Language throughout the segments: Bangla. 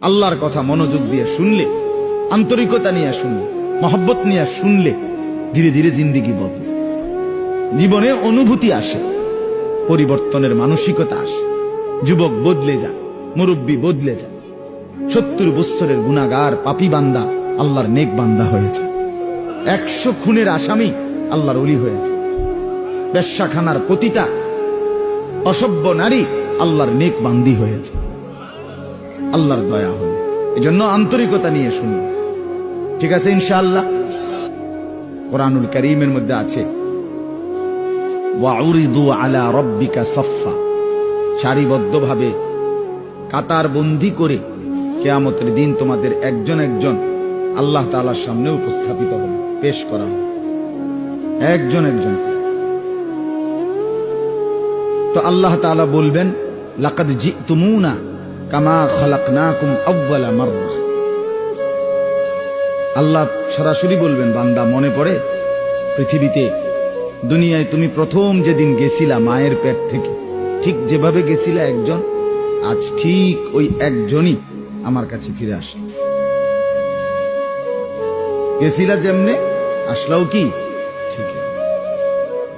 আল্লাহর কথা মনোযোগ দিয়ে শুনলে, আন্তরিকতা নিয়ে শুনলে, মহব্বত নিয়ে শুনলে ধীরে ধীরে জিন্দিগি বদলে, জীবনে অনুভূতি আসে, পরিবর্তনের মানসিকতা আসে। যুবক বদলে যায়, মুরব্বী বদলে যায়, 70 বৎসরের গুনাহগার পাপী বান্দা আল্লাহর নেক বান্দা হয়েছে, 100 খুনের আসামি আল্লাহর ওলি হয়েছে, বেশ্যাখানার পতিতা অসভ্য নারী আল্লাহর নেক বান্দি হয়েছে। আল্লাহর দয়া হল, এজন্য আন্তরিকতা নিয়ে শুনুন, ঠিক আছে ইনশাআল্লাহ। কোরআনুল কারীমের মধ্যে আছে ওয়াউরিদু আলা রাব্বিকা সাফফা, সারিবদ্ধভাবে কাতার বন্দী করে কিয়ামতের দিন তোমাদের একজন একজন আল্লাহ তাআলার সামনে উপস্থাপিত হবে, পেশ করা হবে একজন একজন। তো আল্লাহ তাআলা বলবেন লাকাদ জিতুমুনা কামা খালাকনাকুম আউয়ালা মাররা। আল্লাহ সরাসরি বলবেন, বান্দা মনে পড়ে পৃথিবীতে দুনিয়ায় তুমি প্রথম যেদিন গেছিলা মায়ের পেট থেকে, ঠিক যেভাবে গেছিলা একজন, আজ ঠিক ওই একজনই আমার কাছে ফিরে আসলো। গেছিলা যেমনে, আসলাও কি ঠিক।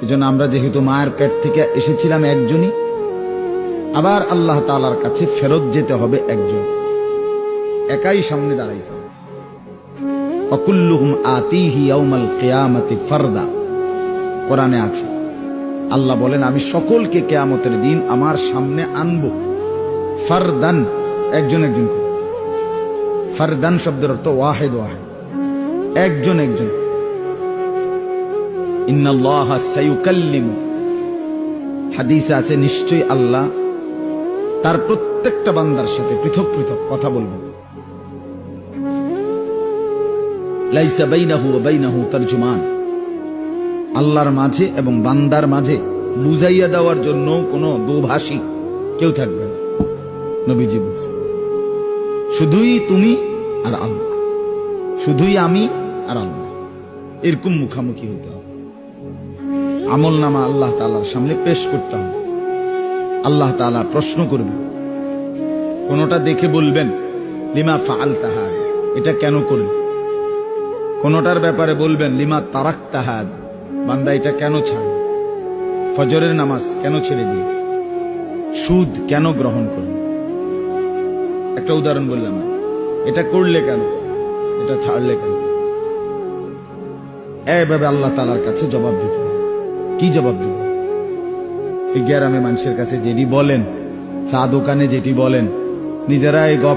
এজন্য আমরা যেহেতু মায়ের পেট থেকে এসেছিলাম একজনই, আবার আল্লাহ তাআলার কাছে ফেরত যেতে হবে একজন, একাই সামনে দাঁড়াইতে হবে। অকুল্লুহুম আতিহি ইয়াউমাল কিয়ামাতি ফারদা, কোরআনে আছে। আল্লাহ বলেন আমি সকলকে কিয়ামতের দিন আমার সামনে আনব, ফারদান, একজন একজন করে। ফারদান শব্দের অর্থ ওয়াহিদ ওয়াহিদ, একজন একজন। ইন্নাল্লাহা সায়ুকাল্লিমু, হাদিসে আছে নিশ্চয়ই আল্লাহ তার প্রত্যেকটা বান্দার সাথে পৃথক পৃথক কথা বলবেন। লাইসা বাইনাহু ওয়া বাইনাহু তারজুমান, আল্লাহর মাঝে এবং বান্দার মাঝে বুঝাইয়া দেওয়ার জন্য কোনো দোভাষী কেউ থাকবে না। নবীজি বলছেন শুধুই তুমি আর আল্লাহ, শুধুই আমি আর আল্লাহ, এরকম মুখামুখি হতে হবে। আমল নামা আল্লাহ তাআলার সামনে পেশ করতে হবে। আল্লাহ তাআলা প্রশ্ন করবেন, কোনটা দেখে বলবেন লিমা ফাআলতা হাযা, এটা কেন করলে। কোনটার ব্যাপারে বলবেন লিমা তারাকতা হাযা, বান্দা এটা কেন ছাড়ে। ফজরের নামাজ কেন ছেড়ে দিয়ে, সুদ কেন গ্রহণ করলে। একটা উদাহরণ বললাম, এটা করলে কেন, এটা ছাড়লে কেন। এইভাবে আল্লাহ তাআলার কাছে জবাব দিতে হবে। কি জবাব দিব? এই গ্রামে মানুষের কাছে যেটি বলেন, চা দোকানে যেটি বলেন, নিজেরা এই